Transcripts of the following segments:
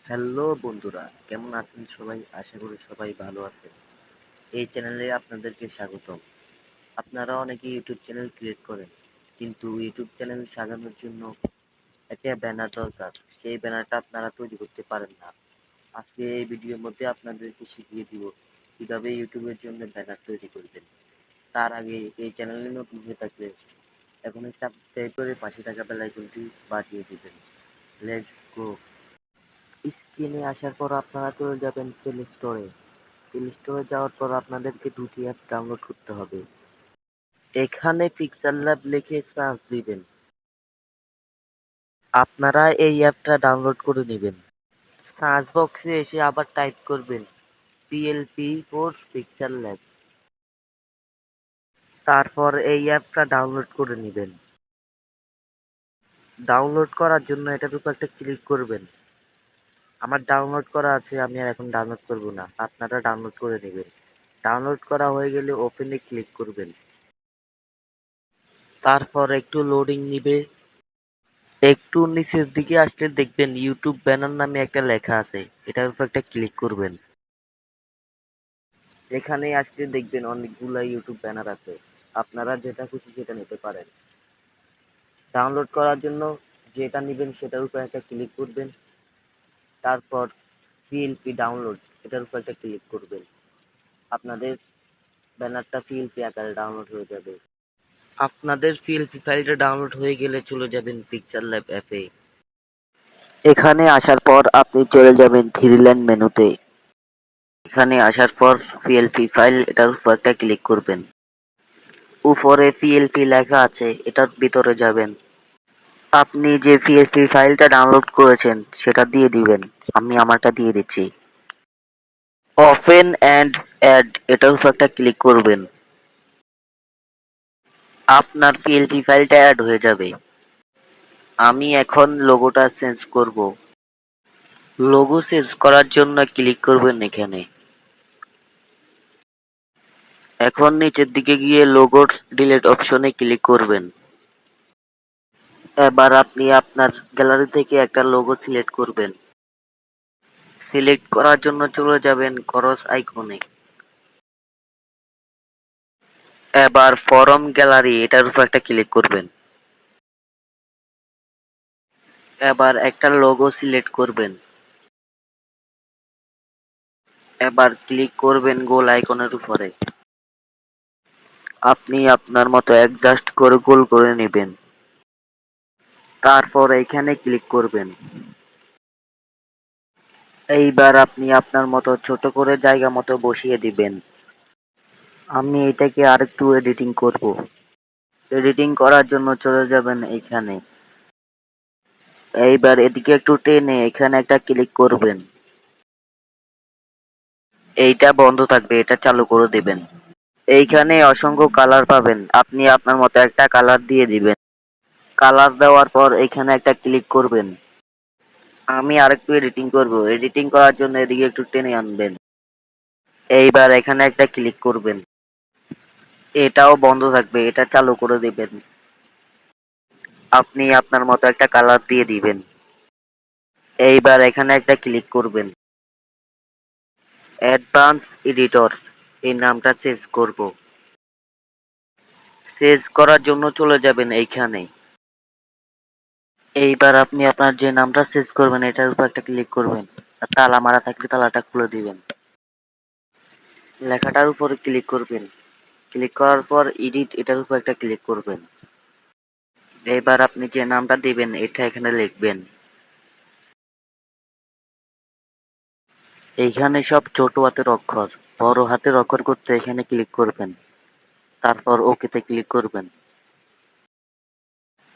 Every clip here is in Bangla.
হ্যালো বন্ধুরা, কেমন আছেন সবাই? আশা করি সবাই ভালো আছেন। এই চ্যানেলে আপনাদেরকে স্বাগতম। আপনারা অনেকে ইউটিউব চ্যানেল ক্রিয়েট করেন, কিন্তু ইউটিউব চ্যানেল সাজানোর জন্য একটা ব্যানার দরকার। সেই ব্যানারটা আপনারা তৈরি করতে পারেন না। আজকে এই ভিডিওর মধ্যে আপনাদেরকে শিখিয়ে দিব কিভাবে ইউটিউবের জন্য ব্যানার তৈরি করবেন। তার আগে এই চ্যানেলে নতুন হয়ে থাকলে এখনই সাবস্ক্রাইব করে পাশে থাকা বেল আইকনটি বাজিয়ে দিবেন। Let's go. স্ক্রিনে আসার পর আপনারা চলে যাবেন প্লে স্টোরে। প্লে স্টোরে যাওয়ার পর আপনাদেরকে দুটি অ্যাপ ডাউনলোড করতে হবে। এখানে পিক্সেলল্যাব লিখে সার্চ দিবেন। আপনারা এই অ্যাপটা ডাউনলোড করে নেবেন। সার্চ বক্সে এসে আবার টাইপ করবেন পিএলপি ফর পিক্সেলল্যাব। তারপর এই অ্যাপটা ডাউনলোড করে নেবেন। ডাউনলোড করার জন্য এটার উপর একটা ক্লিক করবেন। আমার ডাউনলোড করা আছে, আমি আর এখন ডাউনলোড করব না, আপনারা ডাউনলোড করে নেবেন। ডাউনলোড করা হয়ে গেলে ওপেনে ক্লিক করবেন। তারপর একটু লোডিং নিবে। একটু নিচের দিকে আসলে দেখবেন ইউটিউব ব্যানার নামে একটা লেখা আছে, এটার উপর একটা ক্লিক করবেন। এখানে আসলে দেখবেন অনেকগুলা ইউটিউব ব্যানার আছে, আপনারা যেটা খুশি সেটা নিতে পারেন। ডাউনলোড করার জন্য যেটা নেবেন সেটার উপর একটা ক্লিক করবেন। তারপর পিএলপি ডাউনলোড, এটার উপর একটা ক্লিক করবেন। আপনাদের ব্যানারটা পিএলপি আকারে ডাউনলোড হয়ে যাবে। আপনাদের পিএলপি ফাইলটা ডাউনলোড হয়ে গেলে চলে যাবেন পিক্সেলল্যাব অ্যাপে। এখানে আসার পর আপনি চলে যাবেন থ্রি লাইন মেনুতে। এখানে আসার পর পিএলপি ফাইল, এটার উপর একটা ক্লিক করবেন। উপরে পিএলপি লেখা আছে, এটার ভিতরে যাবেন। আপনি যে পিএলপি ফাইলটা ডাউনলোড করেছেন সেটা দিয়ে দিবেন। আমি আমারটা দিয়ে দিচ্ছি। ওপেন অ্যান্ড অ্যাড, এটার উপর একটা ক্লিক করবেন। আপনার পিএলপি ফাইলটা অ্যাড হয়ে যাবে। আমি এখন লোগোটা চেঞ্জ করব। লোগো চেঞ্জ করার জন্য ক্লিক করবেন এখানে। এখন নিচের দিকে গিয়ে লোগোর ডিলিট অপশনে ক্লিক করবেন। এবার আপনি আপনার গ্যালারি থেকে একটা লোগো সিলেক্ট করবেন। সিলেক্ট করার জন্য চলে যাবেন ক্রস আইকনে। এবার ফরম গ্যালারি, এটার উপর একটা ক্লিক করবেন। এবার একটা লোগো সিলেক্ট করবেন। এবার ক্লিক করবেন গোল আইকনের উপরে। আপনি আপনার মতো অ্যাডজাস্ট করে গোল করে নেবেন। তারপর এখানে ক্লিক করবেন। এইবার আপনি আপনার মতো ছোট করে জায়গা মতো বসিয়ে দিবেন। আমি এটাকে আরেকটু এডিটিং করব। এডিটিং করার জন্য চলে যাবেন এইখানে। এইবার এদিকে একটু টেনে এখানে একটা ক্লিক করবেন। এইটা বন্ধ থাকবে, এটা চালু করে দিবেন। এইখানে অসংখ্য কালার পাবেন, আপনি আপনার মতো একটা কালার দিয়ে দিবেন। কালার দেওয়ার পর এখানে একটা ক্লিক করবেন। আমি আরেকটু এডিটিং করব। এডিটিং করার জন্য এদিকে একটু টেনে আনবেন। এইবার এখানে একটা ক্লিক করবেন। এটাও বন্ধ থাকবে, এটা চালু করে দিবেন। আপনি আপনার মতো একটা কালার দিয়ে দিবেন। এইবার এখানে একটা ক্লিক করবেন। অ্যাডভান্স এডিটর, এই নামটা চেঞ্জ করব। চেঞ্জ করার জন্য চলে যাবেন এইখানে। এইবার আপনি আপনার যে নামটা চেঞ্জ করবেন এটার উপর একটা ক্লিক করবেন। আর তালা মারা থাকলে তালাটা খুলে দিবেন। লেখাটার উপরে ক্লিক করবেন। ক্লিক করার পর এডিট, এটার উপর একটা ক্লিক করবেন। এবার আপনি যে নামটা দিবেন এটা এখানে লিখবেন। এইখানে সব ছোট হাতের অক্ষর, বড় হাতের অক্ষর করতে এখানে ক্লিক করবেন। তারপর ওকেতে ক্লিক করবেন।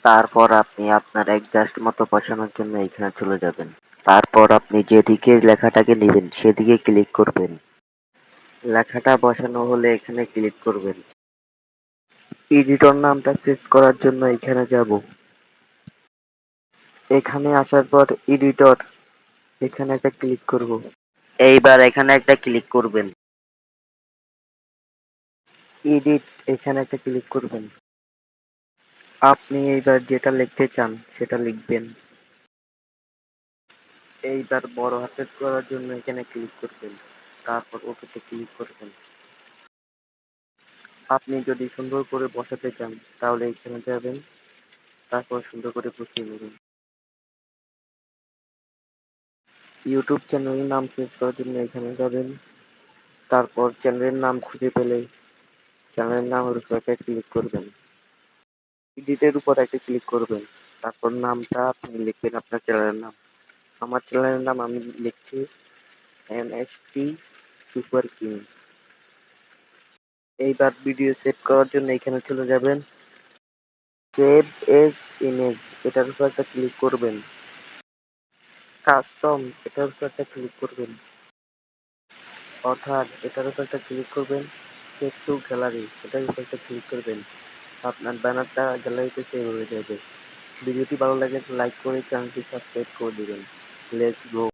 তারপর আপনি আপনার অ্যাডজাস্ট মতো বসানোর জন্য এখানে চলে যাবেন। তারপর আপনি যেদিকে লেখাটাকে নেবেন সেদিকে ক্লিক করবেন। লেখাটা বসানো হলে এখানে ক্লিক করবেন। এডিটর নামটা চেঞ্জ করার জন্য এখানে যাব। এখানে আসার পর এডিটর, এখানে একটা ক্লিক করব। এইবার এখানে একটা ক্লিক করবেন। এডিট, এখানে একটা ক্লিক করবেন। আপনি এইবার যেটা লিখতে চান সেটা লিখবেন। এইবার বড় হাতের করার জন্য এখানে ক্লিক করবেন, তারপর ওকেতে ক্লিক করবেন। আপনি যদি সুন্দর করে বসাতে চান তাহলে এখানে যাবেন, তারপর সুন্দর করে বসিয়ে নেবেন। ইউটিউব চ্যানেলের নাম চেঞ্জ করার জন্য এখানে যাবেন, তারপর চ্যানেলের নাম খুঁজে পেলে চ্যানেলের নামের উপর একটা ক্লিক করবেন, এডিটের উপর একটা ক্লিক করবেন, তারপর নামটা আপনি লিখবেন আপনার চ্যানেলের নাম। আমার চ্যানেলের নাম আমি লিখছি এমএসটি সুপার কিং। এইবার ভিডিও সেভ করার জন্য এখানে চলে যাবেন, সেভ এজ ইমেজ এটার উপর একটা ক্লিক করবেন, কাস্টম এটার উপর একটা ক্লিক করবেন, অর্থাৎ এটার উপর একটা ক্লিক করবেন, সেভ টু গ্যালারি এটার উপর একটা ক্লিক করবেন। আপনার ব্যানারটা গ্যালারিতে সেভ হয়ে যাবে। ভিডিওটি ভালো লাগে লাইক করে চ্যানেলটি সাবস্ক্রাইব করে দিবেন। Let's go.